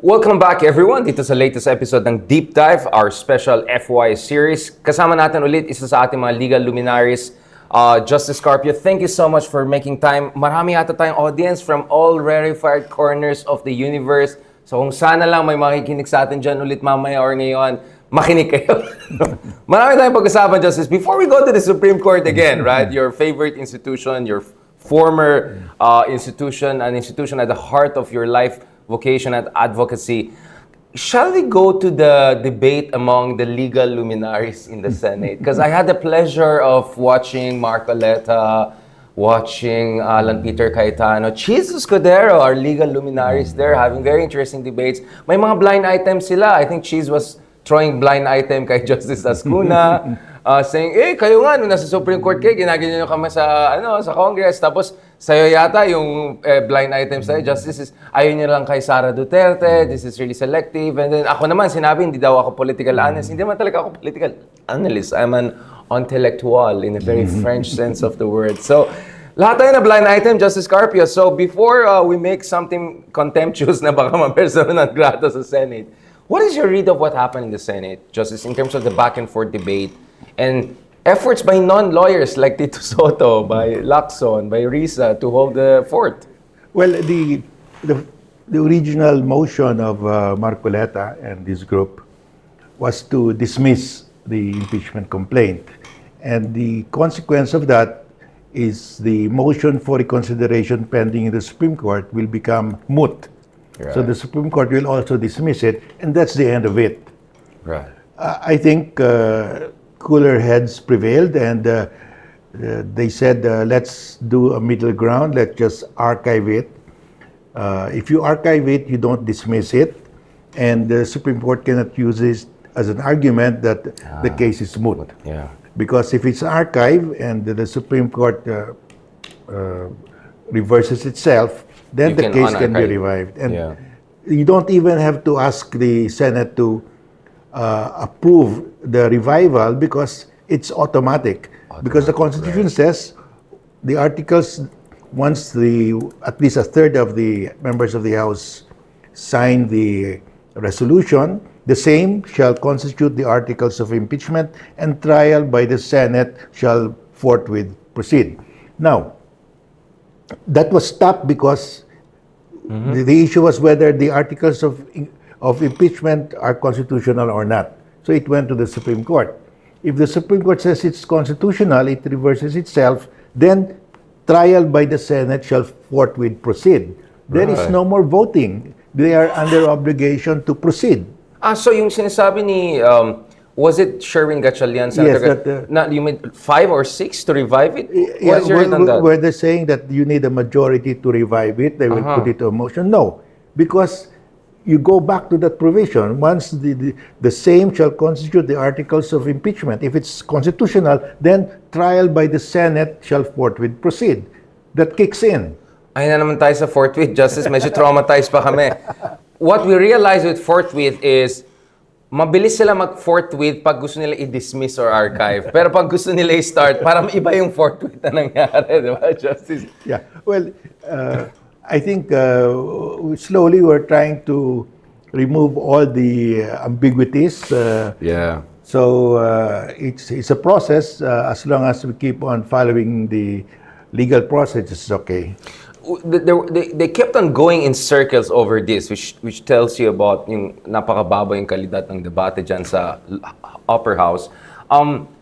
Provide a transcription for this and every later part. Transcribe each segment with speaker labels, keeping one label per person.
Speaker 1: Welcome back everyone dito sa latest episode ng Deep Dive, our special FY series. Kasama natin ulit isa sa ating mga legal luminaries, Justice Carpio. Thank you so much for making time. Marami yata tayong audience from all rarefied corners of the universe. So kung sana lang may makikinig sa atin dyan ulit mamaya or ngayon, makinig kayo. Marami tayong pag-usapan, Justice. Before we go to the Supreme Court again, right? Your favorite institution, your former institution, an institution at the heart of your life, vocation at advocacy. Shall we go to the debate among the legal luminaries in the Senate? Because I had the pleasure of watching Mark Oleta, watching Alan Peter Cayetano, Cheese Escudero, our legal luminaries there, having very interesting debates. May mga blind items sila. I think Cheese was throwing blind item kay Justice Ascuna, saying, kayo nga, nung nasa Supreme Court kayo, ginagano nyo kami sa Congress, tapos sa'yo yata yung blind item sa'yo, Justice, ayaw nyo lang kay Sara Duterte, this is really selective, and then ako naman, sinabi, hindi daw ako political analyst, hindi man talaga ako political analyst, I'm an intellectual in a very French sense of the word. So, lahat tayo na blind item, Justice Carpio. So, before we make something contemptuous na baka ma-persona non grata sa Senate, what is your read of what happened in the Senate, Justice, in terms of the back and forth debate and efforts by non-lawyers like Tito Soto, by Lacson, by Risa to hold the fort?
Speaker 2: Well, the original motion of Marcoleta and this group was to dismiss the impeachment complaint. And the consequence of that is the motion for reconsideration pending in the Supreme Court will become moot. Right. So the Supreme Court will also dismiss it, and that's the end of it.
Speaker 1: Right.
Speaker 2: I think cooler heads prevailed, and they said, let's do a middle ground. Let's just archive it. If you archive it, you don't dismiss it, and the Supreme Court cannot use this as an argument that the case is moot.
Speaker 1: Yeah.
Speaker 2: Because if it's archived and the Supreme Court reverses itself, then the case can be revived. And you don't even have to ask the Senate to approve the revival because it's automatic. Because the Constitution says the articles, once at least a third of the members of the House sign the resolution, the same shall constitute the articles of impeachment, and trial by the Senate shall forthwith proceed. Now, that was stopped because the issue was whether the articles of impeachment are constitutional or not. So it went to the Supreme Court. If the Supreme Court says it's constitutional, it reverses itself, then trial by the Senate shall forthwith proceed. There is no more voting. They are under obligation to proceed.
Speaker 1: So yung sinasabi ni, was it Sherwin Gatchalian?
Speaker 2: Yes,
Speaker 1: you made 5 or 6 to revive it?
Speaker 2: Yeah, were they saying that you need a majority to revive it, they will put it to a motion? No, because you go back to that provision. Once the same shall constitute the articles of impeachment. If it's constitutional, then trial by the Senate shall forthwith proceed. That kicks in.
Speaker 1: Ayun na naman tayo sa forthwith, Justice. Medyo traumatized pa kami. What we realize with forthwith is mabilis sila mag-forthwith pag gusto nila i-dismiss or archive. Pero pag gusto nila i-start, parang iba yung forthwith na nangyari, di ba, Justice?
Speaker 2: Yeah. Well, I think slowly we're trying to remove all the ambiguities. So it's a process. As long as we keep on following the legal process, it's okay.
Speaker 1: They kept on going in circles over this, which tells you about yung napakababa yung kalidad ng debate dyan sa upper house.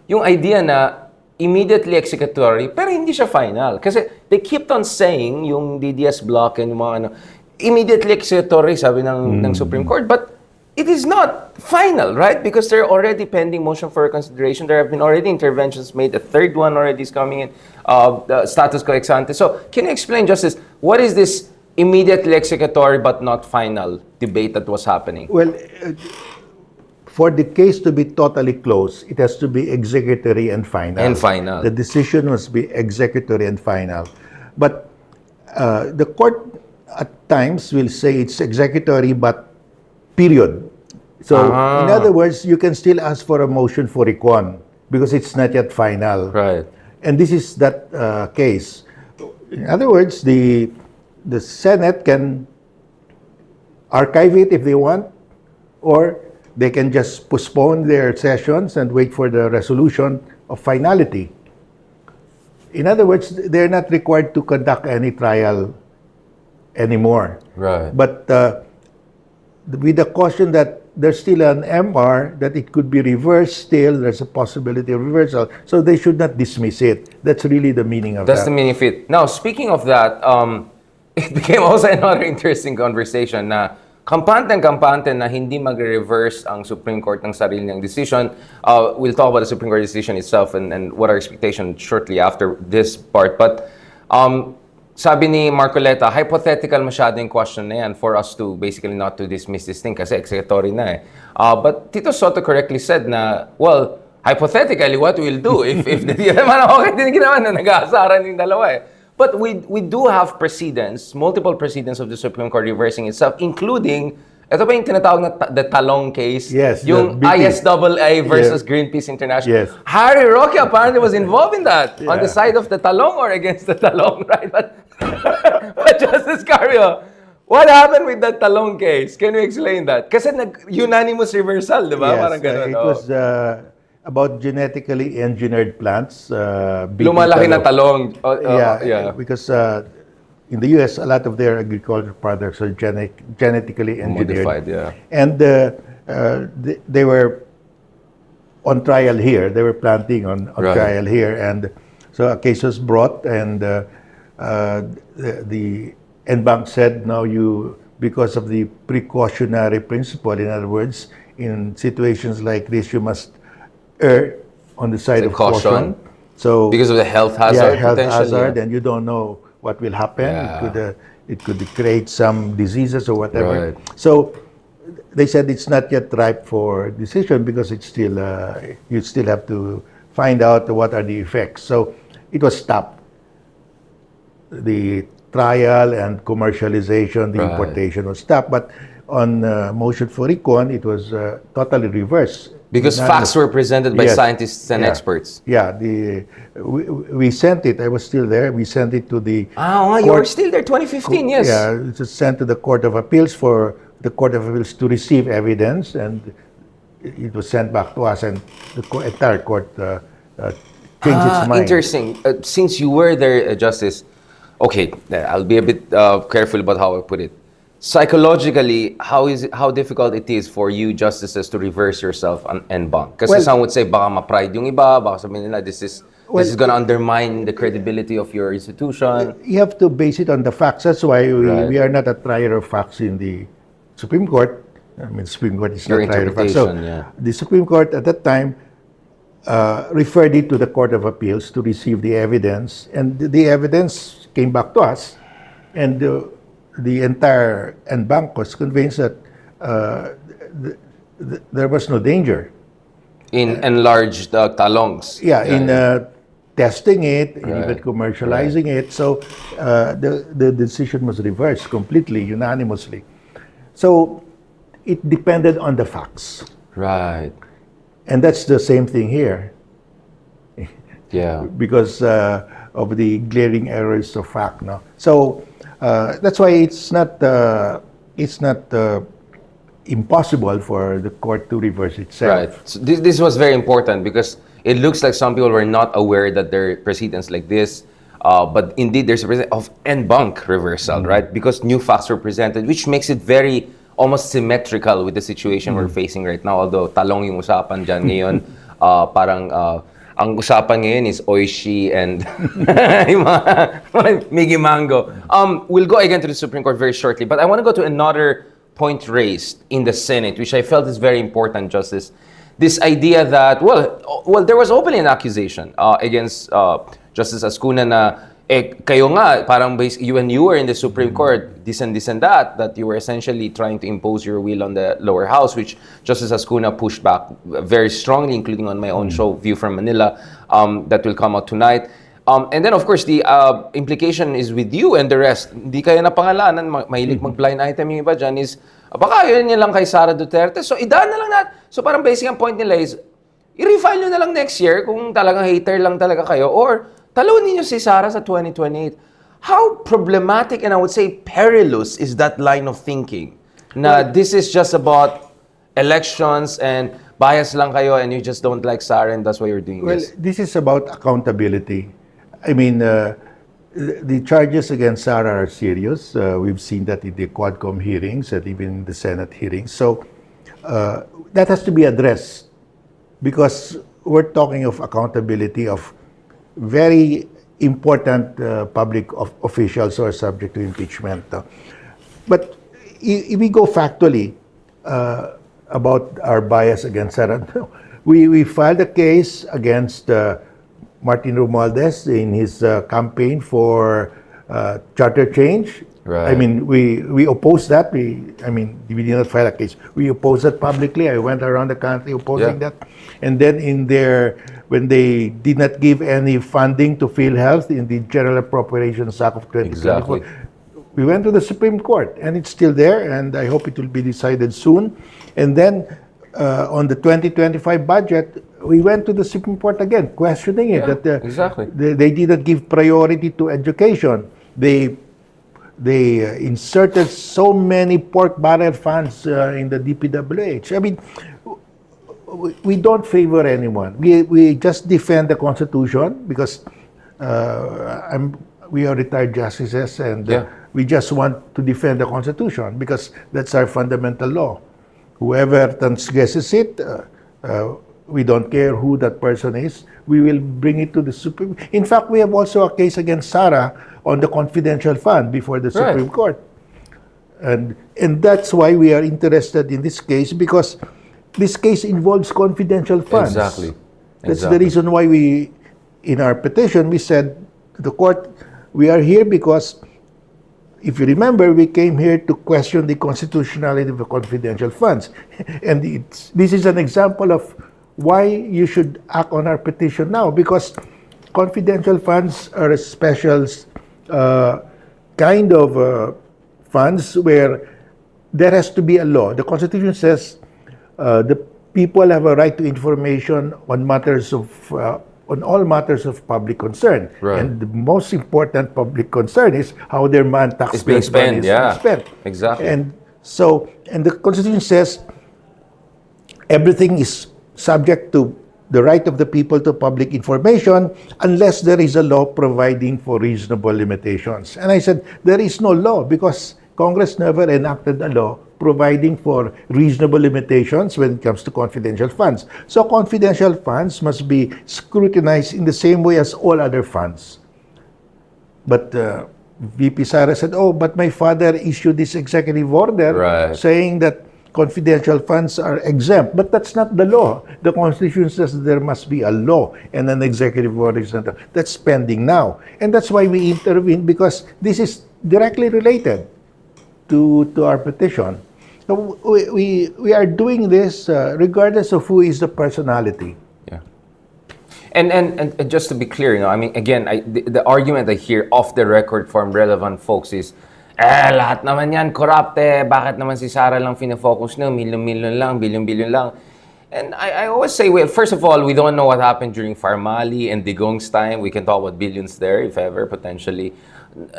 Speaker 1: Yung idea na immediately executory, pero hindi siya final. Kasi they kept on saying, yung DDS block and yung mga immediately executory, sabi ng Supreme Court, but it is not final, right? Because there are already pending motion for reconsideration. There have been already interventions made. The third one already is coming in. The status quo ex ante. So, can you explain, Justice, what is this immediately executory but not final debate that was happening?
Speaker 2: Well, for the case to be totally closed, it has to be executory and final.
Speaker 1: And final.
Speaker 2: The decision must be executory and final. But the court at times will say it's executory but period. So, in other words, you can still ask for a motion for recon because it's not yet final.
Speaker 1: Right.
Speaker 2: And this is that case. In other words, the Senate can archive it if they want, or they can just postpone their sessions and wait for the resolution of finality. In other words, they're not required to conduct any trial anymore.
Speaker 1: Right.
Speaker 2: But with the caution that there's still an MR, that it could be reversed still, there's a possibility of reversal. So they should not dismiss it. That's really the meaning of
Speaker 1: That's
Speaker 2: that.
Speaker 1: the meaning of it. Now, speaking of that, it became also another interesting conversation na kampante na hindi magre-reverse ang Supreme Court ng sarili niyang decision. We'll talk about the Supreme Court decision itself and what our expectation shortly after this part. But sabi ni Marcoleta, hypothetical masyado yung question na yan for us to basically not to dismiss this thing kasi executory na eh. But Tito Soto correctly said na, well, hypothetically, what we'll do if okay din ginawa na nag-aasaran yung dalawa eh. But we do have precedents, multiple precedents of the Supreme Court reversing itself, including, ito ba yung tinatawag na the Talong case?
Speaker 2: Yes.
Speaker 1: Yung ISAA versus Greenpeace International.
Speaker 2: Yes.
Speaker 1: Harry Roque apparently was involved in that, on the side of the Talong or against the Talong, right? But Justice Carpio, what happened with that Talong case? Can you explain that? Kasi unanimous reversal, di ba?
Speaker 2: Yes,
Speaker 1: Parang ganun.
Speaker 2: it was about genetically engineered plants.
Speaker 1: Lumalaki na talong.
Speaker 2: Because in the US, a lot of their agricultural products are genetically engineered.
Speaker 1: Modified, yeah.
Speaker 2: And they were on trial here. They were planting on trial here. And so a case was brought, and the en banc said, now because of the precautionary principle, in other words, in situations like this, you must err on the side of caution. So
Speaker 1: because of the health hazard,
Speaker 2: health
Speaker 1: potentially.
Speaker 2: hazard, and you don't know what will happen.
Speaker 1: Yeah.
Speaker 2: It could create some diseases or whatever.
Speaker 1: Right.
Speaker 2: So they said it's not yet ripe for decision because it's still you still have to find out what are the effects. So it was stopped. The trial and commercialization, the importation was stopped. But on motion for recon, it was totally reversed.
Speaker 1: Because facts were presented by scientists and experts.
Speaker 2: Yeah, we sent it. I was still there. We sent it to the
Speaker 1: you were still there, 2015, yes.
Speaker 2: Yeah, it was sent to the Court of Appeals for the Court of Appeals to receive evidence, and it was sent back to us, and the entire court changed its mind.
Speaker 1: Interesting. Since you were there, Justice, okay, I'll be a bit careful about how I put it. Psychologically, how difficult it is for you justices to reverse yourself en banc? Kasi some would say baka ma-pride yung iba, baka sabihin nila this is gonna undermine the credibility of your institution.
Speaker 2: You have to base it on the facts. That's why we are not a trier of facts in the Supreme Court. I mean, Supreme Court is not a trier of facts. So the Supreme Court at that time referred it to the Court of Appeals to receive the evidence, and the evidence came back to us, and the entire en banc was convinced that there was no danger
Speaker 1: in enlarged talongs.
Speaker 2: Yeah, in testing it, even commercializing it. So the decision was reversed completely, unanimously. So it depended on the facts.
Speaker 1: Right.
Speaker 2: And that's the same thing here.
Speaker 1: Yeah.
Speaker 2: Because of the glaring errors of fact. No? So that's why it's not impossible for the court to reverse itself.
Speaker 1: Right. So this was very important because it looks like some people were not aware that there are precedents like this. But indeed, there's a precedent of en banc reversal, right? Because new facts were presented, which makes it very almost symmetrical with the situation we're facing right now. Although talong yung usapan dyan ngayon, parang ang usapan ngayon is Oishi and yung mga Miggy Mango. We'll go again to the Supreme Court very shortly, but I want to go to another point raised in the Senate, which I felt is very important, Justice. This idea that, well, there was openly an accusation against Justice Ascuna na, kayo nga, parang when you were in the Supreme Court, this and that you were essentially trying to impose your will on the lower house, which Justice Ascuna pushed back very strongly, including on my own show, View from Manila, that will come out tonight. And then, of course, the implication is with you and the rest. Hindi kayo napangalanan, mahilig mag-blind item yung iba dyan is, baka yun lang kay Sara Duterte. So, idaan na lang natin. So, parang basic ang point nila is, i-refile nyo na lang next year kung talagang hater lang talaga kayo, or talunin niyo si Sara sa 2028. How problematic and I would say perilous is that line of thinking? na this is just about elections and bias lang kayo and you just don't like Sara and that's why you're doing
Speaker 2: Well,
Speaker 1: this?
Speaker 2: this is about accountability. I mean, the charges against Sara are serious. We've seen that in the Quadcom hearings and even in the Senate hearings. So that has to be addressed because we're talking of accountability of very important public officials who are subject to impeachment. But if we go factually about our bias against Sara, we filed a case against Martin Romualdez in his campaign for charter change.
Speaker 1: Right.
Speaker 2: I mean, we opposed that. We did not file a case. We opposed that publicly. I went around the country opposing that. And then when they did not give any funding to PhilHealth in the General Appropriations Act of 2024,
Speaker 1: Exactly.
Speaker 2: we went to the Supreme Court, and it's still there, and I hope it will be decided soon. And then on the 2025 budget, we went to the Supreme Court again, questioning it, that
Speaker 1: exactly.
Speaker 2: they did not give priority to education. They inserted so many pork barrel funds in the DPWH. I mean, we don't favor anyone. We just defend the Constitution because we are retired justices and we just want to defend the Constitution because that's our fundamental law. Whoever transgresses it, we don't care who that person is. We will bring it to the Supreme. In fact, we have also a case against Sara on the confidential fund before the Supreme Court. And that's why we are interested in this case because this case involves confidential funds.
Speaker 1: Exactly.
Speaker 2: That's the reason why in our petition, we said to the court, we are here because, if you remember, we came here to question the constitutionality of the confidential funds. And this is an example of why you should act on our petition now, because confidential funds are a special kind of funds where there has to be a law. The Constitution says the people have a right to information on matters of on all matters of public concern.
Speaker 1: Right.
Speaker 2: And the most important public concern is how their taxpayers'
Speaker 1: being spent,
Speaker 2: money is spent.
Speaker 1: Exactly.
Speaker 2: And the Constitution says everything is subject to the right of the people to public information unless there is a law providing for reasonable limitations. And I said, there is no law because Congress never enacted a law providing for reasonable limitations when it comes to confidential funds. So confidential funds must be scrutinized in the same way as all other funds. But VP Sara said, but my father issued this executive order saying that confidential funds are exempt. But that's not the law. The Constitution says there must be a law and an executive order is not. That's pending now. And that's why we intervene, because this is directly related to our petition. So we are doing this regardless of who is the personality.
Speaker 1: Yeah. And just to be clear, I mean, again, the argument I hear off the record from relevant folks is, lahat naman yan corrupt bakit naman si Sara lang fina-focus nyo, milyon-milyon lang, bilyon-bilyon lang. And I always say, well, first of all, we don't know what happened during Farmali and Digong's time. We can talk about billions there, if ever, potentially.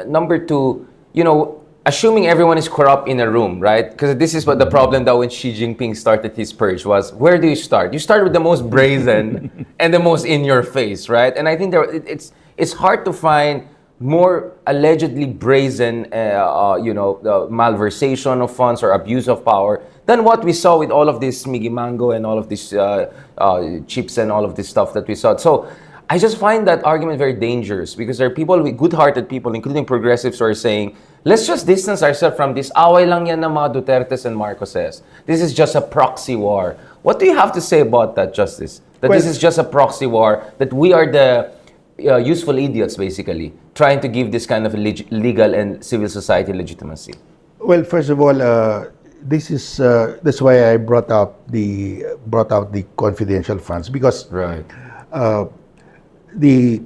Speaker 1: Number two, assuming everyone is corrupt in a room, right? Because this is what the problem that when Xi Jinping started his purge was, where do you start? You start with the most brazen and the most in your face, right? And I think it's hard to find more allegedly brazen, malversation of funds or abuse of power than what we saw with all of this Miggy Mango and all of these chips and all of this stuff that we saw. So I just find that argument very dangerous because there are people, good-hearted people, including progressives, who are saying, let's just distance ourselves from this. Away lang yan ng mga Dutertes and Marcoses. This is just a proxy war. What do you have to say about that, Justice? That this is just a proxy war, that we are the useful idiots, basically, trying to give this kind of legal and civil society legitimacy? Well,
Speaker 2: first of all, that's why I brought out the confidential funds, because the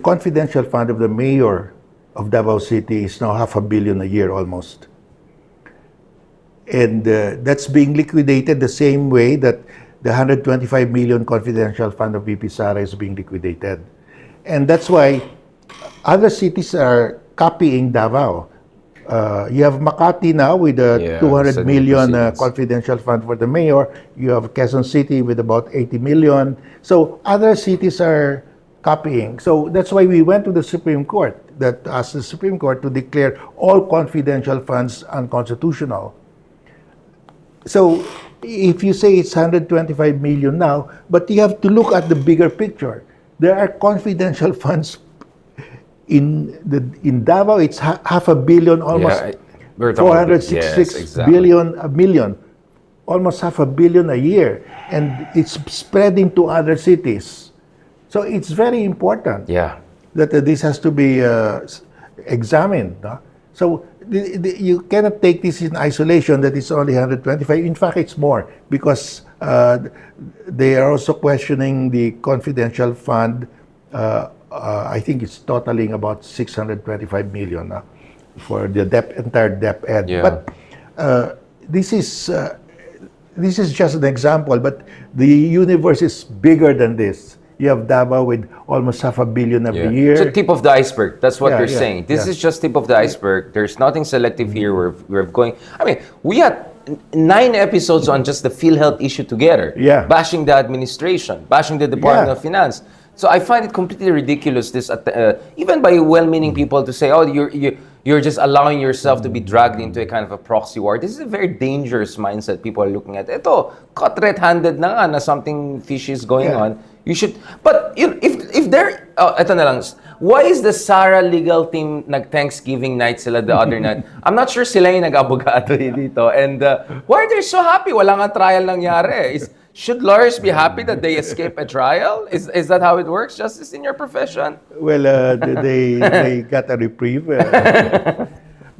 Speaker 2: confidential fund of the mayor of Davao City is now $500 million a year almost. And that's being liquidated the same way that the $125 million confidential fund of VP Sara is being liquidated. And that's why other cities are copying Davao. You have Makati now with a 200
Speaker 1: so
Speaker 2: million
Speaker 1: proceedings.
Speaker 2: confidential fund for the mayor. You have Quezon City with about 80 million. So other cities are copying. So that's why we went to the Supreme Court, that asked the Supreme Court to declare all confidential funds unconstitutional. So if you say it's 125 million now, but you have to look at the bigger picture. There are confidential funds in Davao. It's half a billion, almost
Speaker 1: we're talking about-
Speaker 2: 466
Speaker 1: yes, exactly.
Speaker 2: billion a million, almost half a billion a year, and it's spreading to other cities. So it's very important that this has to be examined. No? So you cannot take this in isolation that it's only 125. In fact, it's more because they are also questioning the confidential fund. I think it's totaling about 625 million for the entire DepEd. But this is just an example. But the universe is bigger than this. You have Davao with almost half a billion every year.
Speaker 1: It's the tip of the iceberg. That's what you're saying. This is just tip of the iceberg. There's nothing selective here. We're going. I mean, we had 9 episodes on just the PhilHealth issue together. Bashing the administration, bashing the Department of Finance. So I find it completely ridiculous. This even by well-meaning people to say, "Oh, you're just allowing yourself to be dragged into a kind of a proxy war." This is a very dangerous mindset people are looking at. Ito, caught red-handed na nga na something fishy is going on. You should, but if there, ito na lang, why is the Sara legal team nag-Thanksgiving night sila the other night? I'm not sure sila yung nag-abogado dito. And why are they so happy? Wala nga trial nangyari. Should lawyers be happy that they escape a trial? Is that how it works, Justice, in your profession?
Speaker 2: Well, they got a reprieve.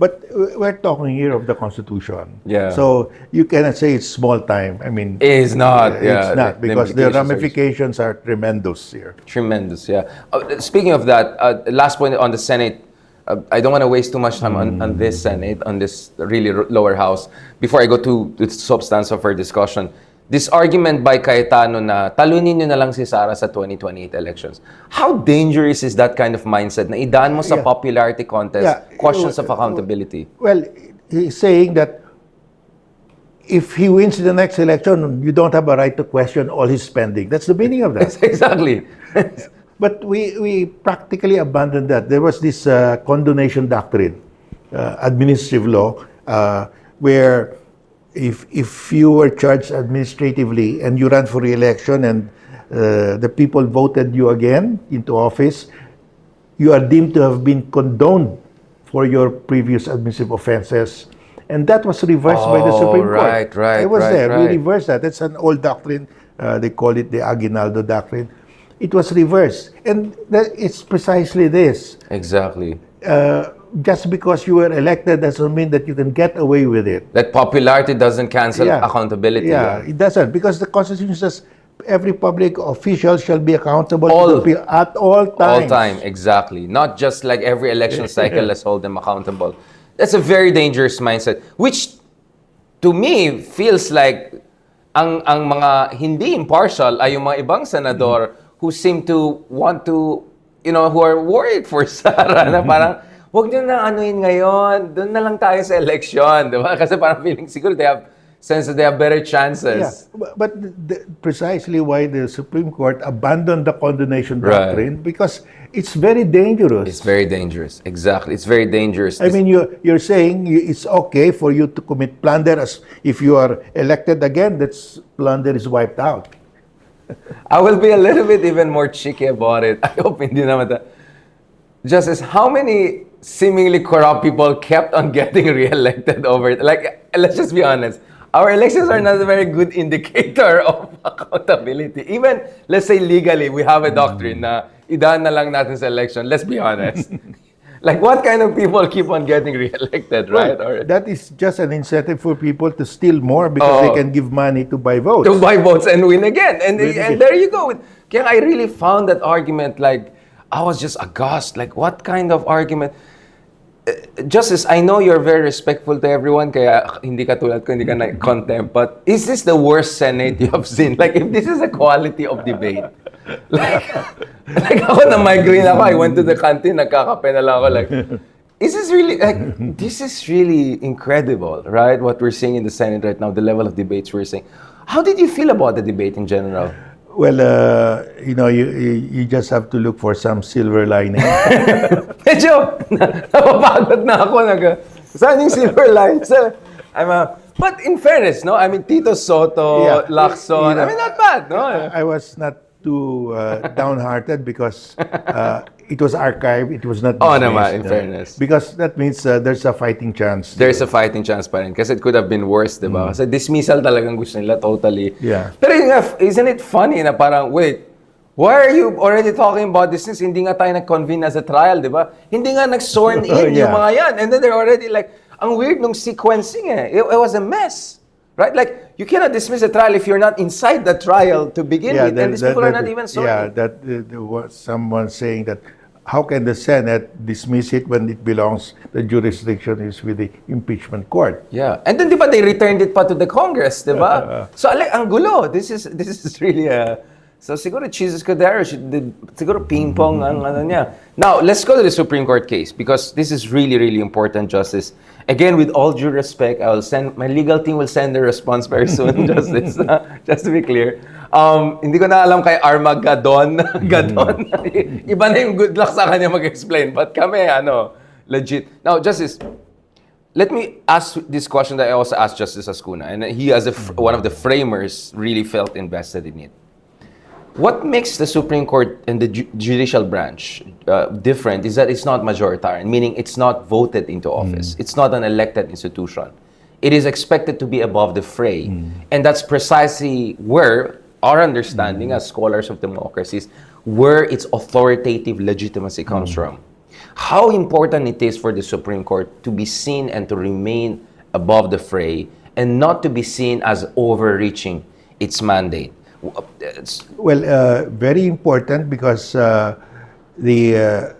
Speaker 2: But we're talking here of the Constitution. So you cannot say it's small time. I mean,
Speaker 1: it's not.
Speaker 2: It's not, because the ramifications are tremendous here.
Speaker 1: Tremendous, speaking of that, last point on the Senate. I don't want to waste too much time on this Senate, on this really lower house. Before I go to the substance of our discussion, this argument by Cayetano na talunin nyo na lang si Sara sa 2028 elections. How dangerous is that kind of mindset na idaan mo sa popularity contest, questions of accountability?
Speaker 2: Well, he's saying that if he wins the next election, you don't have a right to question all his spending. That's the meaning of that.
Speaker 1: Exactly.
Speaker 2: But we practically abandoned that. There was this condonation doctrine, administrative law, where if you were charged administratively and you ran for re-election and the people voted you again into office, you are deemed to have been condoned for your previous administrative offenses. And that was reversed by the Supreme Court. I was there. We reversed that. That's an old doctrine. They call it the Aguinaldo doctrine. It was reversed. And it's precisely this.
Speaker 1: Exactly.
Speaker 2: Just because you were elected doesn't mean that you can get away with it.
Speaker 1: That popularity doesn't cancel accountability.
Speaker 2: It doesn't, because the Constitution says every public official shall be accountable at all times.
Speaker 1: All time, exactly. Not just like every election cycle, let's hold them accountable. That's a very dangerous mindset, which to me feels like ang mga hindi impartial ay yung mga ibang senador who seem to want to, who are worried for Sara na parang, huwag nyo na anuin ngayon. Doon na lang tayo sa election, di ba? Kasi parang feeling siguro they have sense that they have better chances.
Speaker 2: But precisely why the Supreme Court abandoned the condonation doctrine, because it's very dangerous.
Speaker 1: It's very dangerous. Exactly. It's very dangerous.
Speaker 2: I mean, you're saying it's okay for you to commit plunder as if you are elected again, that's plunder is wiped out.
Speaker 1: I will be a little bit even more cheeky about it. I hope hindi naman that. Justice, how many seemingly corrupt people kept on getting re-elected over it? Like, let's just be honest. Our elections are not a very good indicator of accountability. Even, let's say legally, we have a doctrine na idaan na lang natin sa election. Let's be honest. Like, what kind of people keep on getting re-elected, right?
Speaker 2: Well, that is just an incentive for people to steal more because they can give money to buy votes.
Speaker 1: To buy votes and win again. And there you go. Kaya I really found that argument, like, I was just aghast. Like, what kind of argument? Justice, I know you're very respectful to everyone, kaya hindi ka tulad ko, hindi ka na-contempt. But is this the worst Senate you have seen? Like, if this is the quality of debate, like ako na-migraine ako, I went to the canteen, nagkakape na lang ako, like, Is this really this is really incredible, right? What we're seeing in the Senate right now, the level of debates we're seeing. How did you feel about the debate in general?
Speaker 2: Well, you just have to look for some silver lining.
Speaker 1: Medyo napapagod na ako. Saan yung silver lines? But in fairness, no? I mean, Tito Soto, Lacson, I mean, not bad, no?
Speaker 2: I was not too downhearted because it was archived, it was not dismissed.
Speaker 1: Naman, in fairness.
Speaker 2: Because that means there's a fighting chance.
Speaker 1: There's a fighting chance pa rin. Kasi it could have been worse, di ba? Kasi dismissal talagang gusto nila totally.
Speaker 2: Yeah.
Speaker 1: Pero isn't it funny na parang, wait, why are you already talking about this since hindi nga tayo nag-convene as a trial, di ba? Hindi nga nag-sworn in yung mga yan. And then they're already like, ang weird nung sequencing eh. It was a mess. Right? Like, you cannot dismiss a trial if you're not inside the trial to begin with. And these people are not even sworn in.
Speaker 2: Yeah, there was someone saying that how can the Senate dismiss it when it belongs, the jurisdiction is with the impeachment court?
Speaker 1: Yeah. And then, di ba, they returned it pa to the Congress, di ba? So, ang gulo. This is really so, siguro, Jesus Cordero, siguro ping-pong ang ano niya. Now, let's go to the Supreme Court case because this is really, really important, Justice. Again, with all due respect, my legal team will send the response very soon, Justice. Just to be clear. Hindi ko na alam kay Armageddon. Iba na yung good luck sa kanya mag-explain. But kami, legit. Now, Justice, let me ask this question that I also asked Justice Ascuna. And he, as one of the framers, really felt invested in it. What makes the Supreme Court and the judicial branch different is that it's not majoritarian, meaning it's not voted into office. It's not an elected institution. It is expected to be above the fray. And that's precisely where our understanding as scholars of democracies, where its authoritative legitimacy comes from. How important it is for the Supreme Court to be seen and to remain above the fray and not to be seen as overreaching its mandate.
Speaker 2: Well, very important because the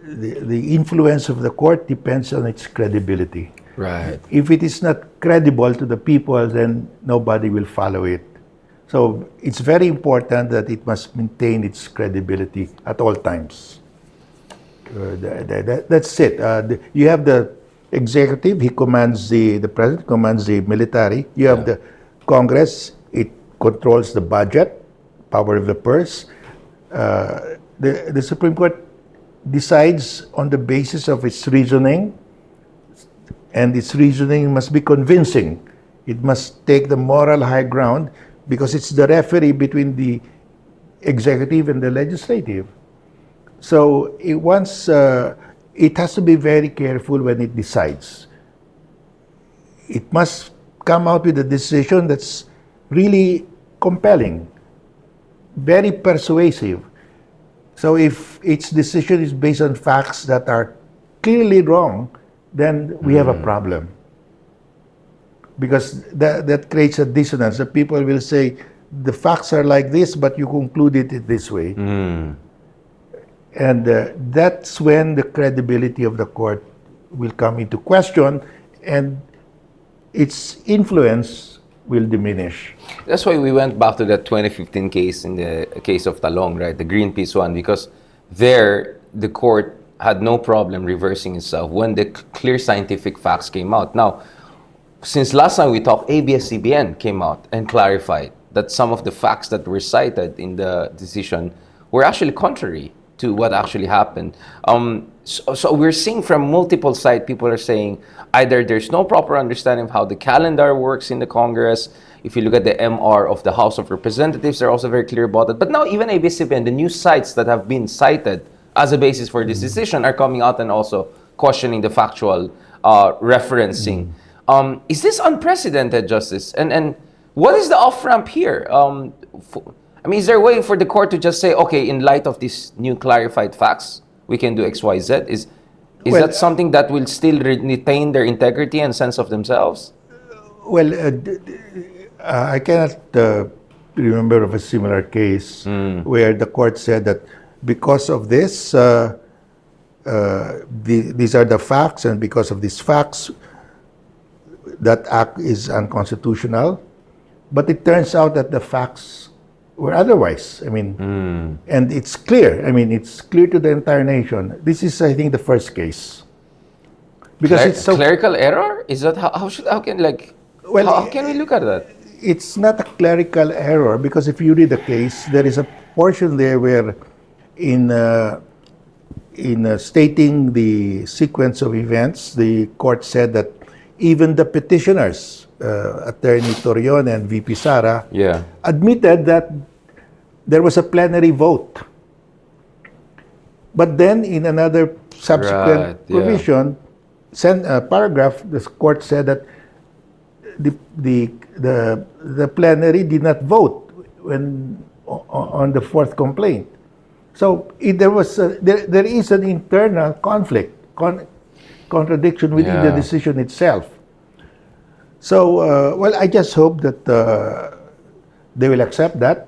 Speaker 2: influence of the court depends on its credibility.
Speaker 1: Right.
Speaker 2: If it is not credible to the people, then nobody will follow it. So it's very important that it must maintain its credibility at all times. That's it. You have the executive, he commands the president commands the military. You have the Congress, it controls the budget, power of the purse. The Supreme Court decides on the basis of its reasoning, and its reasoning must be convincing. It must take the moral high ground because it's the referee between the executive and the legislative. So it has to be very careful when it decides. It must come out with a decision that's really compelling, very persuasive. So if its decision is based on facts that are clearly wrong, then we have a problem. Because that creates a dissonance. The people will say, the facts are like this, but you concluded it this way. And that's when the credibility of the court will come into question and its influence will diminish.
Speaker 1: That's why we went back to that 2015 case in the case of Talong, right? The Greenpeace one, because there the court had no problem reversing itself when the clear scientific facts came out. Now, since last time we talked, ABS-CBN came out and clarified that some of the facts that were cited in the decision were actually contrary to what actually happened. So we're seeing from multiple sides, people are saying either there's no proper understanding of how the calendar works in the Congress. If you look at the MR of the House of Representatives, they're also very clear about it. But now even ABS-CBN, the new sites that have been cited as a basis for this decision are coming out and also questioning the factual referencing. Is this unprecedented, Justice? And what is the off-ramp here? I mean, is there a way for the court to just say, okay, in light of these new clarified facts, we can do X, Y, Z? Is that something that will still retain their integrity and sense of themselves?
Speaker 2: Well, I cannot remember of a similar case where the court said that because of this, these are the facts, and because of these facts, that act is unconstitutional. But it turns out that the facts or otherwise. I mean, and it's clear. I mean, it's clear to the entire nation. This is, I think, the first case. Because it's so...
Speaker 1: Clerical error? Is that how can we look at that?
Speaker 2: It's not a clerical error because if you read the case, there is a portion there where in stating the sequence of events, the court said that even the petitioners, Attorney Torion and VP Sara, admitted that there was a plenary vote. But then in another subsequent provision, paragraph, the court said that the plenary did not vote on the fourth complaint. So there is an internal conflict, contradiction within the decision itself. So well, I just hope that they will accept that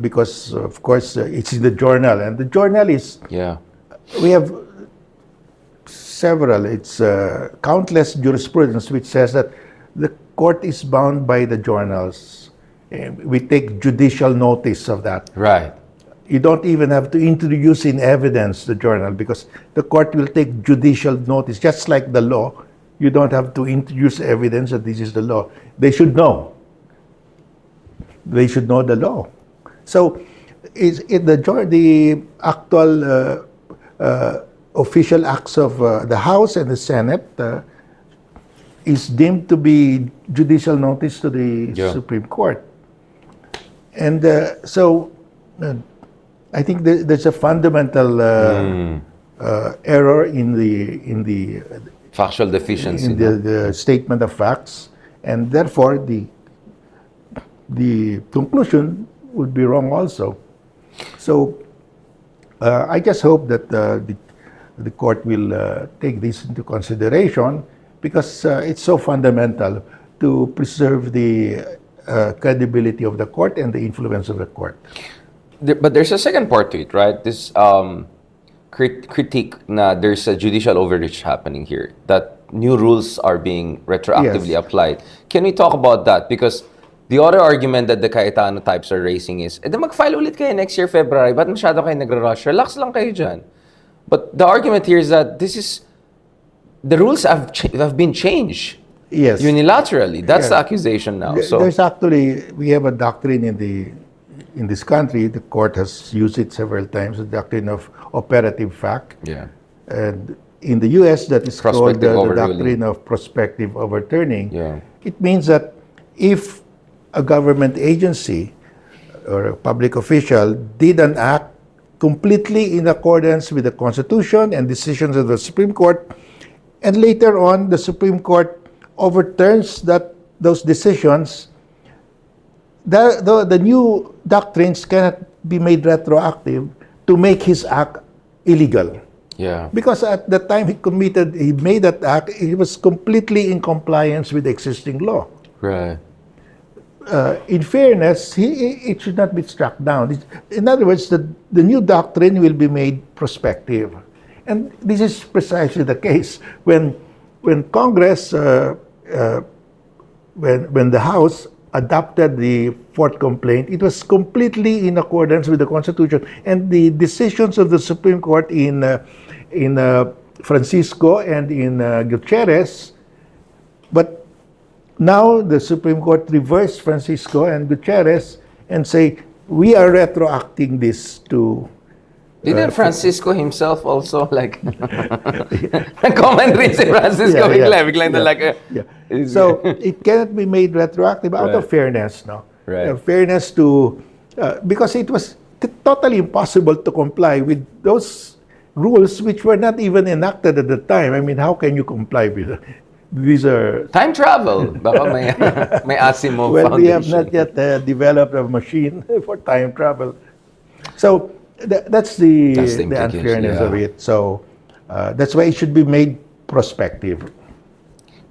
Speaker 2: because of course it's in the journal, and the journal is we have several. It's countless jurisprudence which says that the court is bound by the journals. We take judicial notice of that.
Speaker 1: Right.
Speaker 2: You don't even have to introduce in evidence the journal because the court will take judicial notice. Just like the law, you don't have to introduce evidence that this is the law. They should know. They should know the law. So, the actual official acts of the House and the Senate is deemed to be judicial notice to the Supreme Court. And so I think there's a fundamental error in the
Speaker 1: factual deficiency
Speaker 2: in the statement of facts, and therefore the conclusion would be wrong also. So I just hope that the court will take this into consideration because it's so fundamental to preserve the credibility of the court and the influence of the court.
Speaker 1: But there's a second part to it, right? This critique na there's a judicial overreach happening here, that new rules are being retroactively applied. Can we talk about that? Because the other argument that the Cayetano types are raising is, mag-file ulit kayo next year, February, ba't masyado kayo nagre-rush? Relax lang kayo dyan. But the argument here is that the rules have been changed.
Speaker 2: Yes.
Speaker 1: Unilaterally. That's the accusation now. So
Speaker 2: there's actually, we have a doctrine in this country, the court has used it several times, the doctrine of operative fact.
Speaker 1: Yeah.
Speaker 2: And in the US, that is called the doctrine of prospective overturning.
Speaker 1: Yeah.
Speaker 2: It means that if a government agency or a public official did an act completely in accordance with the Constitution and decisions of the Supreme Court, and later on the Supreme Court overturns those decisions, the new doctrines cannot be made retroactive to make his act illegal.
Speaker 1: Yeah.
Speaker 2: Because at the time he made that act, he was completely in compliance with the existing law.
Speaker 1: Right.
Speaker 2: In fairness, it should not be struck down. In other words, the new doctrine will be made prospective. And this is precisely the case. When Congress, when the House adopted the fourth complaint, it was completely in accordance with the Constitution. And the decisions of the Supreme Court in Francisco and in Gutierrez, but now the Supreme Court reversed Francisco and Gutierrez and say, we are retroacting this to...
Speaker 1: Didn't Francisco himself also like commentary si Francisco bigla na
Speaker 2: So it cannot be made retroactive out of fairness, no?
Speaker 1: Right.
Speaker 2: Fairness to because it was totally impossible to comply with those rules which were not even enacted at the time. I mean, how can you comply with it? These are
Speaker 1: time travel. Baka may Asimov
Speaker 2: well,
Speaker 1: foundation.
Speaker 2: we have not yet developed a machine for time travel. So that's the unfairness of it. So that's why it should be made prospective.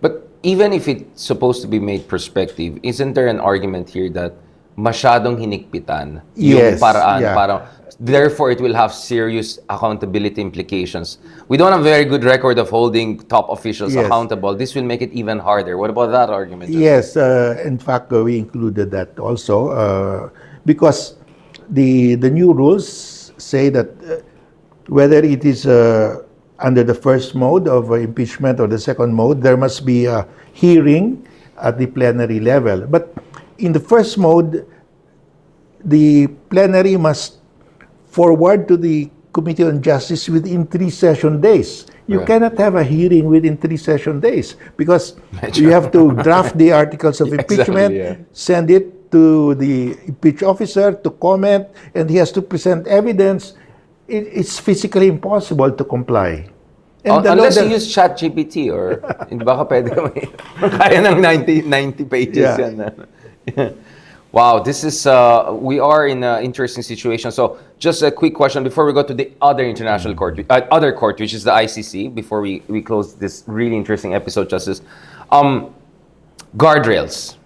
Speaker 1: But even if it's supposed to be made prospective, isn't there an argument here that masyadong hinikpitan yung paraan? Parang, therefore, it will have serious accountability implications. We don't have a very good record of holding top officials accountable. This will make it even harder. What about that argument?
Speaker 2: Yes, in fact, we included that also because the new rules say that whether it is under the first mode of impeachment or the second mode, there must be a hearing at the plenary level. But in the first mode, the plenary must forward to the Committee on Justice within 3 session days. You cannot have a hearing within 3 session days because you have to draft the articles of impeachment, send it to the impeached officer to comment, and he has to present evidence. It's physically impossible to comply. And
Speaker 1: unless you use ChatGPT or baka pwede kaya ng 90 pages yan. Wow, this is we are in an interesting situation. So, just a quick question before we go to the other international court, other court, which is the ICC. Before we close this really interesting episode, Justice, guardrails.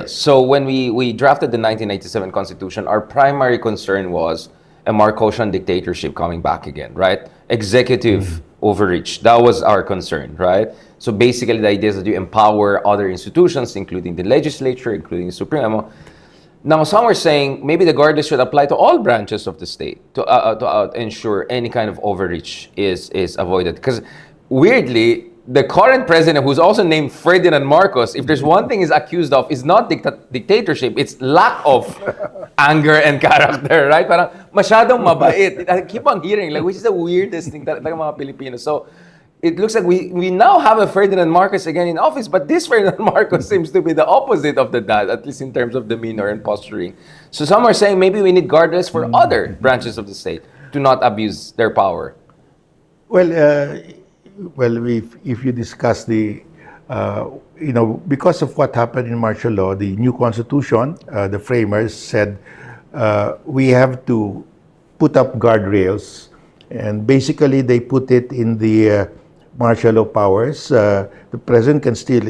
Speaker 1: So, when we drafted the 1997 Constitution, our primary concern was a Marcosian dictatorship coming back again, right? Executive overreach. That was our concern, right? So basically, the idea is that you empower other institutions, including the legislature, including the Supremo. Now, some are saying maybe the guardrails should apply to all branches of the state to ensure any kind of overreach is avoided. Because weirdly, the current president, who's also named Ferdinand Marcos, if there's one thing he's accused of, is not dictatorship, it's lack of anger and character, right? Parang masyadong mabait. I keep on hearing, which is the weirdest thing talaga mga Pilipino. So, it looks like we now have a Ferdinand Marcos again in office, but this Ferdinand Marcos seems to be the opposite of the dad, at least in terms of demeanor and posturing. So some are saying maybe we need guardrails for other branches of the state to not abuse their power.
Speaker 2: Well, if you discuss the, because of what happened in martial law, the new constitution, the framers said we have to put up guardrails, and basically they put it in the martial law powers. The president can still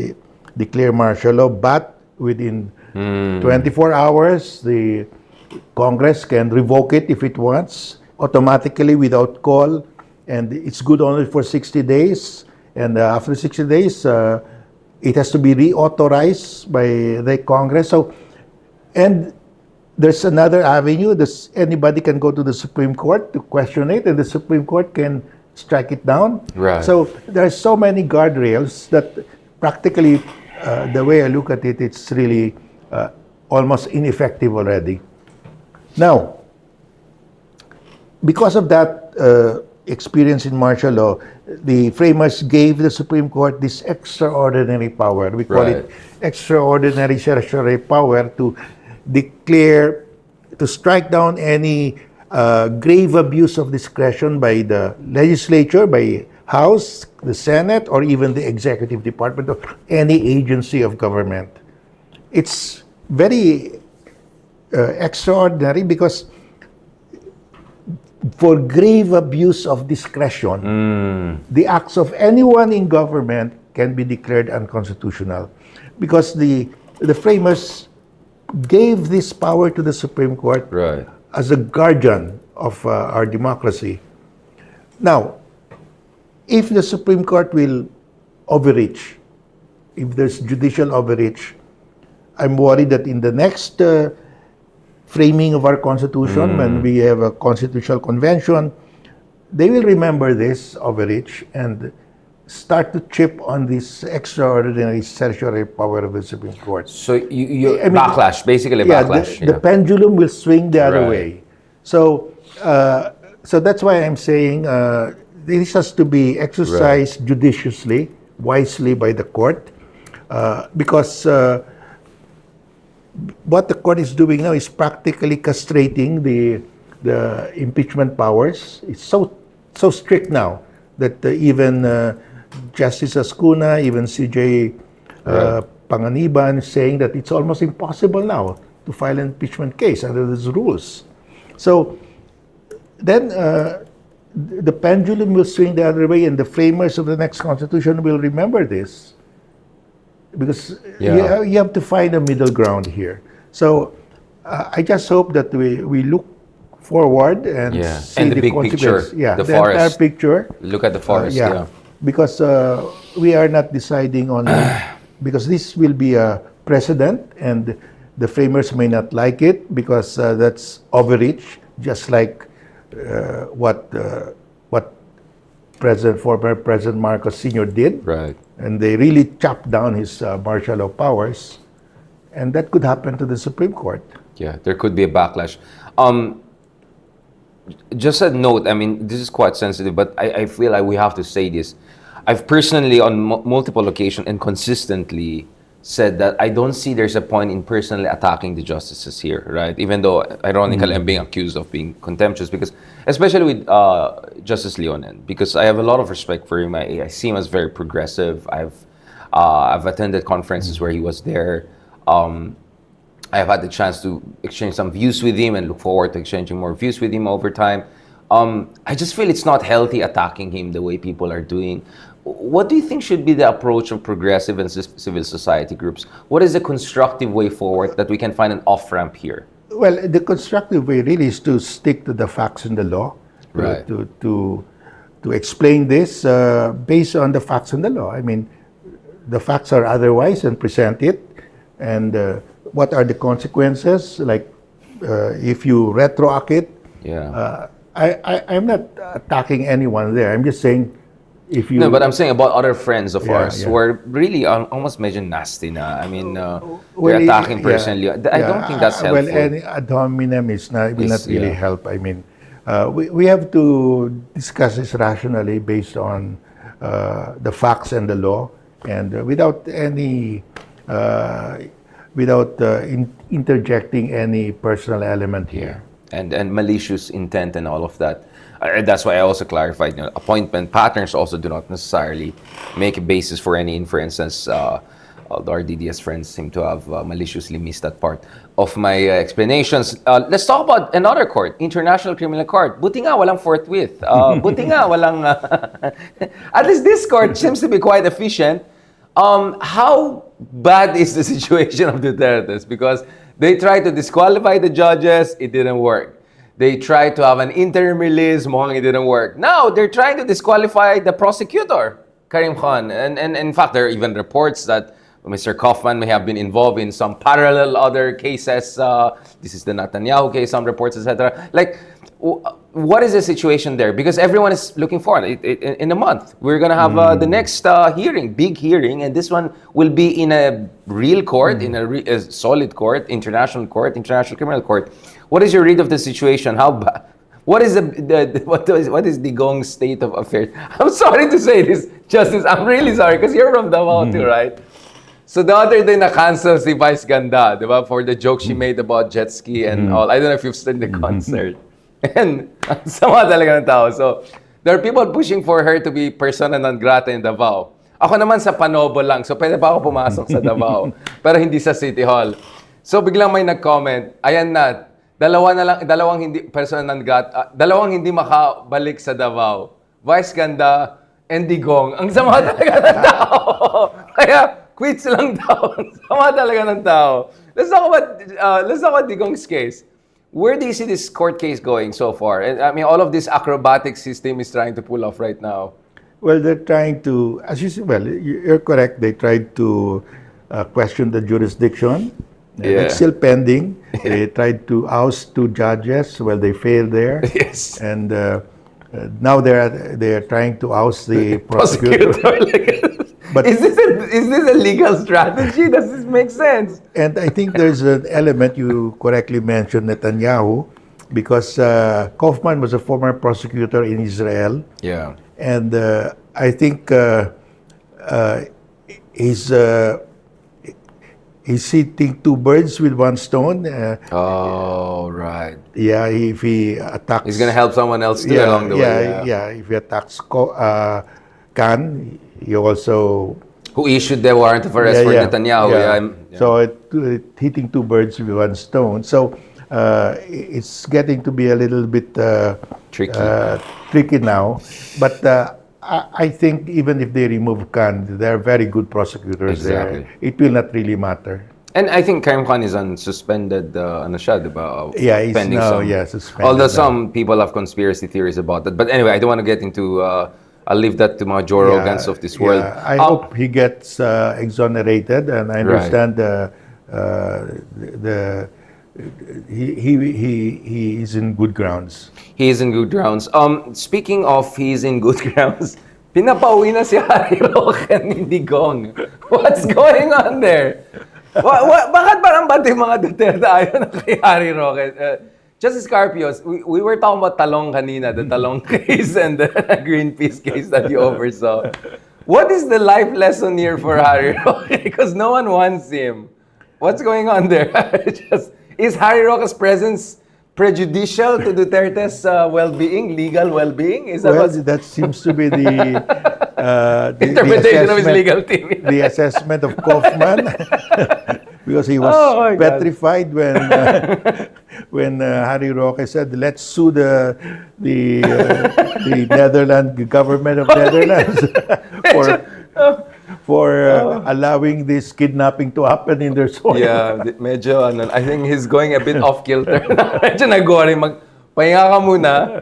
Speaker 2: declare martial law, but within 24 hours, the Congress can revoke it if it wants, automatically without call, and it's good only for 60 days. And after 60 days, it has to be reauthorized by the Congress. So, and there's another avenue. Anybody can go to the Supreme Court to question it, and the Supreme Court can strike it down.
Speaker 1: Right.
Speaker 2: So there are so many guardrails that practically, the way I look at it, it's really almost ineffective already. Now, because of that experience in martial law, the framers gave the Supreme Court this extraordinary power. We call it extraordinary certiorari power to declare, to strike down any grave abuse of discretion by the legislature, by House, the Senate, or even the executive department of any agency of government. It's very extraordinary because for grave abuse of discretion, the acts of anyone in government can be declared unconstitutional because the framers gave this power to the Supreme Court as a guardian of our democracy. Now, if the Supreme Court will overreach, if there's judicial overreach, I'm worried that in the next framing of our Constitution, when we have a constitutional convention, they will remember this overreach and start to chip on this extraordinary certiorari power of the Supreme Court.
Speaker 1: So backlash, basically backlash.
Speaker 2: The pendulum will swing the other way. So, so that's why I'm saying this has to be exercised judiciously, wisely by the court, because what the court is doing now is practically castrating the impeachment powers. It's so strict now that even Justice Ascuna, even CJ Panganiban is saying that it's almost impossible now to file an impeachment case under these rules. So then the pendulum will swing the other way, and the framers of the next constitution will remember this. Because you have to find a middle ground here. So I just hope that we look forward and see
Speaker 1: and the big picture,
Speaker 2: the
Speaker 1: forest.
Speaker 2: entire picture.
Speaker 1: Look at the forest.
Speaker 2: Because we are not deciding on because this will be a precedent, and the framers may not like it because that's overreach, just like what former President Marcos Sr. did.
Speaker 1: Right.
Speaker 2: And they really chopped down his martial law powers. And that could happen to the Supreme Court.
Speaker 1: Yeah, there could be a backlash. Just a note, I mean, this is quite sensitive, but I feel like we have to say this. I've personally, on multiple occasions and consistently said that I don't see there's a point in personally attacking the justices here, right? Even though, ironically, I'm being accused of being contemptuous, because, especially with Justice Leonen, because I have a lot of respect for him. I see him as very progressive. I've attended conferences where he was there. I've had the chance to exchange some views with him and look forward to exchanging more views with him over time. I just feel it's not healthy attacking him the way people are doing. What do you think should be the approach of progressive and civil society groups? What is the constructive way forward that we can find an off-ramp here?
Speaker 2: Well, the constructive way really is to stick to the facts and the law.
Speaker 1: Right.
Speaker 2: To explain this based on the facts and the law. I mean, the facts are otherwise and present it. And what are the consequences? Like, if you retroact it.
Speaker 1: Yeah.
Speaker 2: I'm not attacking anyone there. I'm just saying, if you...
Speaker 1: No, but I'm saying about other friends of ours
Speaker 2: yeah.
Speaker 1: who are really almost medyo nasty na. I mean,
Speaker 2: well,
Speaker 1: they're attacking personally. I don't think that's helpful.
Speaker 2: Well, any ad hominem will not really
Speaker 1: yeah.
Speaker 2: help. I mean, we have to discuss this rationally based on the facts and the law, and without interjecting any personal element here.
Speaker 1: And malicious intent and all of that. That's why I also clarified, appointment patterns also do not necessarily make a basis for any inference, since our DDS friends seem to have maliciously missed that part of my explanations. Let's talk about another court, International Criminal Court. Buti nga walang forthwith. Buti nga walang... At least this court seems to be quite efficient. How bad is the situation of Duterte's? Because they tried to disqualify the judges, it didn't work. They tried to have an interim release, mukhang it didn't work. Now, they're trying to disqualify the prosecutor, Karim Khan. And in fact, there are even reports that Mr. Kaufman may have been involved in some parallel other cases. This is the Netanyahu case, some reports, etc. Like, what is the situation there? Because everyone is looking forward. In a month, we're going to have the next hearing, big hearing, and this one will be in a real court, in a solid court, international criminal court. What is your read of the situation? What is what is Digong's state of affairs? I'm sorry to say this, Justice. I'm really sorry because you're from Davao too, right? So the other day na-cancel si Vice Ganda, diba? For the joke she made about jet ski and all. I don't know if you've seen the concert. And sama talaga ng tao. So there are people pushing for her to be persona non grata in Davao. Ako naman sa Panobo lang. So pwede pa ako pumasok sa Davao. Pero hindi sa City Hall. So biglang may nag-comment, ayan na, dalawang hindi persona non grata, dalawang hindi makabalik sa Davao. Vice Ganda and Digong. Ang sama talaga ng tao. Kaya quits lang daw. Sama talaga ng tao. Let's talk about Digong's case. Where do you see this court case going so far? And I mean, all of this acrobatic system is trying to pull off right now.
Speaker 2: Well, they're trying to, as you say, well, you're correct. They tried to question the jurisdiction. It's still pending. They tried to oust 2 judges. Well, they failed there.
Speaker 1: Yes.
Speaker 2: And now they're trying to oust the prosecutor.
Speaker 1: But is this a legal strategy? Does this make sense?
Speaker 2: And I think there's an element, you correctly mentioned Netanyahu, because Kaufman was a former prosecutor in Israel.
Speaker 1: Yeah.
Speaker 2: And I think he's hitting 2 birds with 1 stone.
Speaker 1: Oh, right.
Speaker 2: Yeah, if he attacks...
Speaker 1: He's going to help someone else too along the way.
Speaker 2: Yeah, if he attacks Khan, he also...
Speaker 1: Who issued the warrant of arrest for Netanyahu. Yeah.
Speaker 2: So hitting 2 birds with 1 stone. So it's getting to be a little bit tricky now. But I think even if they remove Khan, there are very good prosecutors there. It will not really matter.
Speaker 1: And I think Karim Khan is on suspended, diba?
Speaker 2: He's now, suspended.
Speaker 1: Although some people have conspiracy theories about that. But anyway, I don't want to get into... I'll leave that to my Joe Rogans of this world.
Speaker 2: I hope he gets exonerated, and I understand the he is in good grounds.
Speaker 1: He is in good grounds. Speaking of he is in good grounds, pinapauwi na si Harry Roque and hindi Gong. What's going on there? Bakit parang ba't yung mga Duterte ayaw na kay Harry Roque? Justice Carpios, we were talking about Talong kanina, the Talong case and the Greenpeace case that you oversaw. What is the life lesson here for Harry Roque? Because no one wants him. What's going on there? Is Harry Roque's presence prejudicial to Duterte's well-being, legal well-being? Is that
Speaker 2: that seems to be the
Speaker 1: interpretation of his legal team?
Speaker 2: The assessment of Kaufman, because he was petrified when Harry Roque said, "Let's sue the Netherlands, the government of Netherlands for allowing this kidnapping to happen in their soil."
Speaker 1: Yeah, medyo I think he's going a bit off kilter. Medyo nag-worry, pahinga ka muna.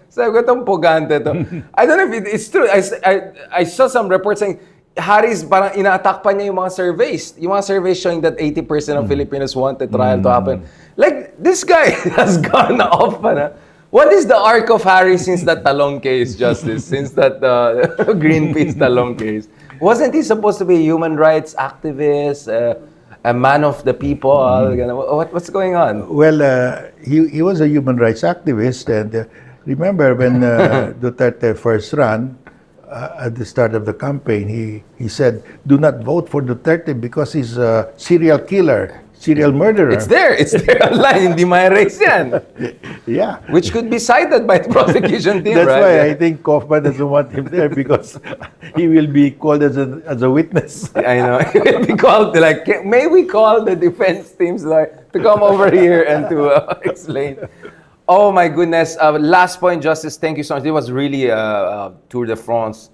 Speaker 1: Sabi ko, itong pugante to. I don't know if it's true. I saw some reports saying Harry's parang ina-attack pa niya yung mga surveys. Yung mga surveys showing that 80% of Filipinos want the trial to happen. Like, this guy has gone off pa na. What is the arc of Harry since that Talong case, Justice? Since that Greenpeace Talong case? Wasn't he supposed to be a human rights activist, a man of the people? What's going on?
Speaker 2: Well, he was a human rights activist, and remember when Duterte first ran, at the start of the campaign, he said, "Do not vote for Duterte because he's a serial killer, serial murderer."
Speaker 1: It's there online, hindi ma-erase yan.
Speaker 2: Yeah.
Speaker 1: Which could be cited by the prosecution team,
Speaker 2: That's
Speaker 1: right?
Speaker 2: why I think Kaufman doesn't want him there, because he will be called as a witness.
Speaker 1: I know. He will be called, may we call the defense teams to come over here and to explain. Oh my goodness. Last point, Justice. Thank you so much. It was really tour de France.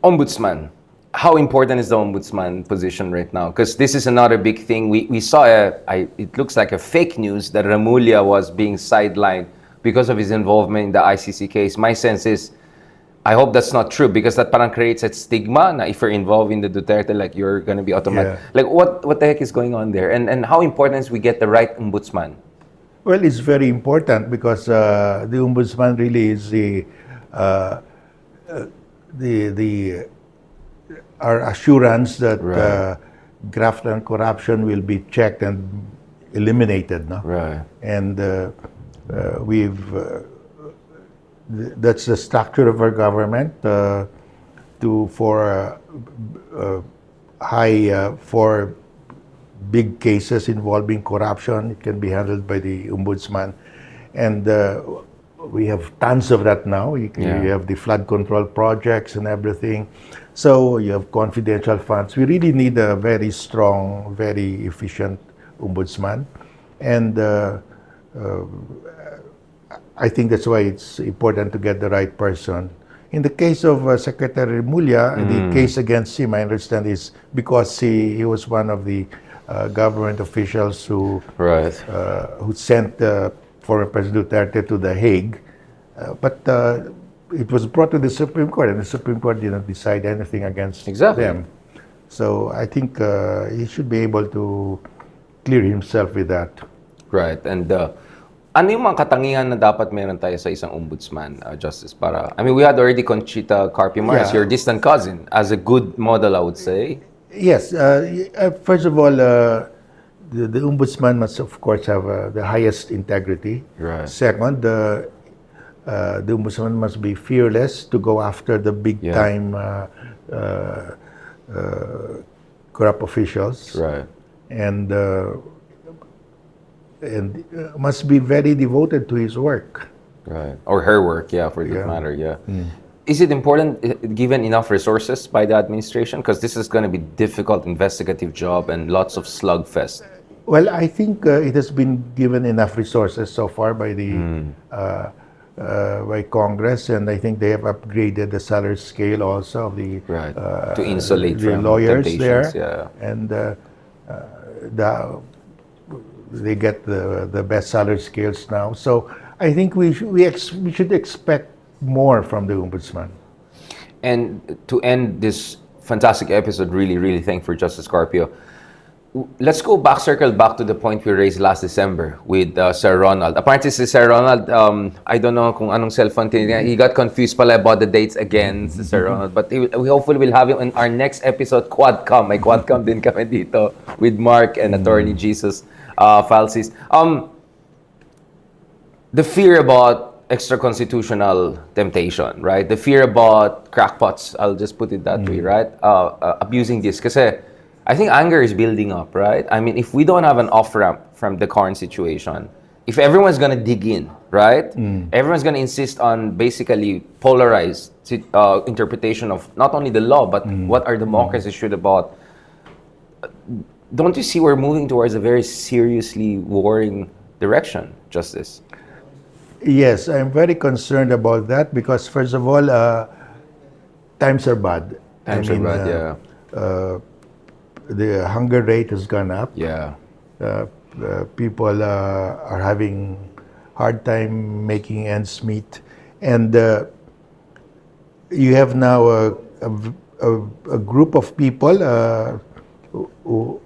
Speaker 1: Ombudsman. How important is the ombudsman position right now? Because this is another big thing. We saw it looks like a fake news that Remulla was being sidelined because of his involvement in the ICC case. My sense is, I hope that's not true, because that parang creates a stigma na if you're involved in the Duterte, like you're going to be automatic.
Speaker 2: Yeah.
Speaker 1: Like what the heck is going on there? And how important is we get the right ombudsman?
Speaker 2: Well, it's very important because the ombudsman really is our assurance that graft and corruption will be checked and eliminated, no?
Speaker 1: Right.
Speaker 2: And that's the structure of our government for big cases involving corruption. It can be handled by the ombudsman, and we have tons of that now. You have the flood control projects and everything, so you have confidential funds. We really need a very strong, very efficient ombudsman, and I think that's why it's important to get the right person. In the case of Secretary Remulla, the case against him, I understand, is because he was one of the government officials who sent former President Duterte to The Hague. But it was brought to the Supreme Court, and the Supreme Court didn't decide anything against them. So I think he should be able to clear himself with that.
Speaker 1: Right. And ano yung mga katangian na dapat meron tayo sa isang ombudsman, Justice? We had already Conchita Carpio as your distant cousin, as a good model, I would say.
Speaker 2: Yes. First of all, the ombudsman must, of course, have the highest integrity.
Speaker 1: Right.
Speaker 2: Second, the ombudsman must be fearless to go after the big-time corrupt officials.
Speaker 1: Right.
Speaker 2: And must be very devoted to his work.
Speaker 1: Right. Or her work, for that matter, Is it important, given enough resources by the administration? Because this is going to be difficult investigative job and lots of slugfest.
Speaker 2: Well, I think it has been given enough resources so far by the by Congress, and I think they have upgraded the salary scale also of the
Speaker 1: to insulate
Speaker 2: the
Speaker 1: from
Speaker 2: lawyers there,
Speaker 1: yeah.
Speaker 2: And they get the best salary scales now. So I think we should expect more from the ombudsman.
Speaker 1: And to end this fantastic episode. Really, really thankful for Justice Carpio. Let's circle back to the point we raised last December with Sir Ronald. Apparently, si Sir Ronald, I don't know kung anong cellphone tinignan. He got confused pala about the dates again, si Sir Ronald. But we hopefully will have him in our next episode, Quadcom. May Quadcom din kami dito with Mark and Attorney Jesus Falsis. The fear about extra-constitutional temptation, right? The fear about crackpots, I'll just put it that way, right? Abusing this. Kasi I think anger is building up, right? I mean, if we don't have an off-ramp from the current situation, if everyone's going to dig in, right? Everyone's going to insist on basically polarized interpretation of not only the law, but what our democracy should about. Don't you see we're moving towards a very seriously worrying direction, Justice?
Speaker 2: Yes, I'm very concerned about that because, first of all, times are bad.
Speaker 1: Times are bad, yeah.
Speaker 2: The hunger rate has gone up.
Speaker 1: Yeah.
Speaker 2: People are having hard time making ends meet, and you have now a group of people who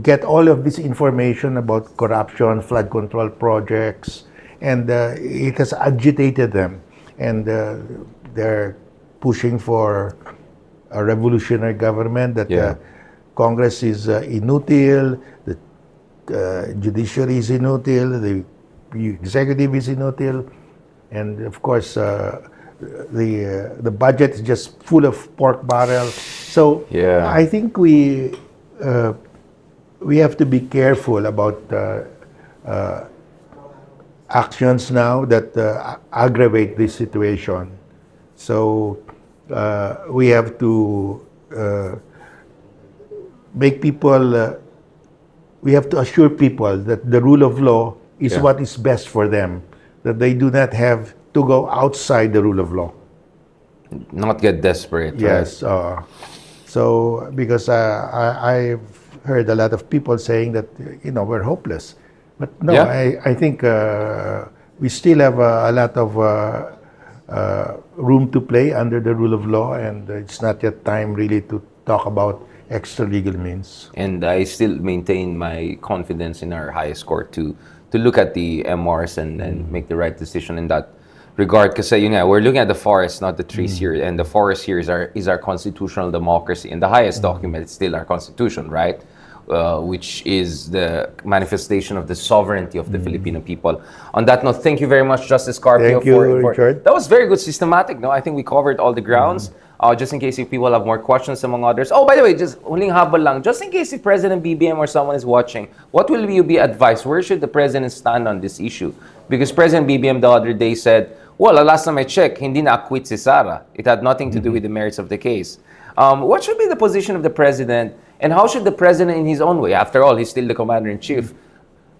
Speaker 2: get all of this information about corruption, flood control projects, and it has agitated them, and they're pushing for a revolutionary government that. Congress is inutil, the judiciary is inutil, the executive is inutil, and of course the budget is just full of pork barrels. So I think we have to be careful about actions now that aggravate this situation. So we have to make people, we have to assure people that the rule of law is what is best for them, that they do not have to go outside the rule of law.
Speaker 1: Not get desperate.
Speaker 2: Yes.
Speaker 1: Right?
Speaker 2: So, because I've heard a lot of people saying that, we're hopeless. But no, I think we still have a lot of room to play under the rule of law, and it's not yet time really to talk about extra legal means.
Speaker 1: And I still maintain my confidence in our highest court to look at the MRs and make the right decision in that regard. Because we're looking at the forest, not the trees here, and the forest here is our constitutional democracy, and the highest document is still our constitution, right? Which is the manifestation of the sovereignty of the Filipino people. On that note, thank you very much, Justice Carpio.
Speaker 2: Thank you, Richard.
Speaker 1: That was very good, systematic. No, I think we covered all the grounds. Just in case if people have more questions among others. Oh, by the way, just huling habol lang. Just in case if President BBM or someone is watching, what will you be advised? Where should the President stand on this issue? Because President BBM the other day said, well, last time I checked, hindi na-acquit si Sara. It had nothing to do with the merits of the case. What should be the position of the President, and how should the President in his own way, after all, he's still the Commander-in-Chief,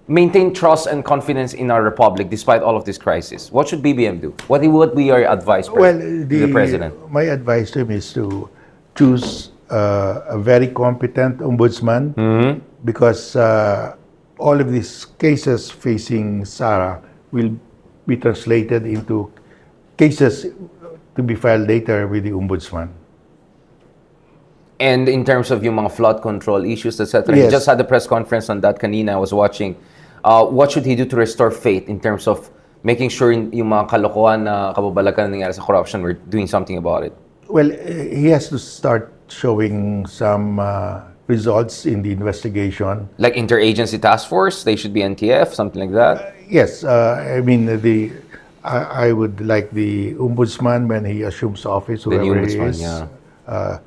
Speaker 1: maintain trust and confidence in our republic despite all of this crisis? What should BBM do? What would be your advice to the President?
Speaker 2: My advice to him is to choose a very competent ombudsman, because all of these cases facing Sara will be translated into cases to be filed later with the ombudsman.
Speaker 1: And in terms of yung mga flood control issues, etc., he just had a press conference on that kanina. I was watching. What should he do to restore faith in terms of making sure yung mga kalokohan na kababalagan na nangyari sa corruption, we're doing something about it?
Speaker 2: Well, he has to start showing some results in the investigation.
Speaker 1: Like interagency task force, they should be NTF, something like that?
Speaker 2: Yes. I mean, I would like the ombudsman when he assumes office, whoever
Speaker 1: the ombudsman,
Speaker 2: he is.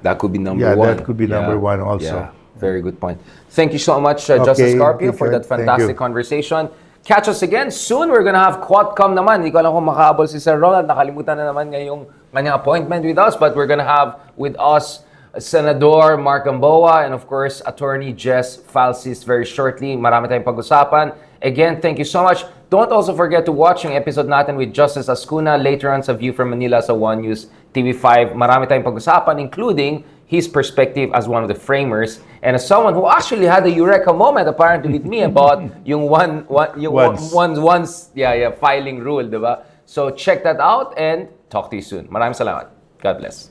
Speaker 1: That could be number one.
Speaker 2: Yeah, that could be number one also.
Speaker 1: Yeah. Very good point. Thank you so much, Justice Carpio, for that fantastic conversation. Catch us again soon. We're gonna have Quadcom naman. Hindi ko alam kung makahabol si Sir Ronald. Nakalimutan na naman ngayong kanyang appointment with us. But we're gonna have with us Senador Mark Gamboa and of course, Attorney Jess Falsis very shortly. Marami tayong pag-usapan. Again, thank you so much. Don't also forget to watch yung episode natin with Justice Ascuna later on sa View from Manila sa One News TV5. Marami tayong pag-usapan, including his perspective as one of the framers and as someone who actually had a eureka moment apparently with me about yung once filing rule, diba? So check that out and talk to you soon. Maraming salamat. God bless.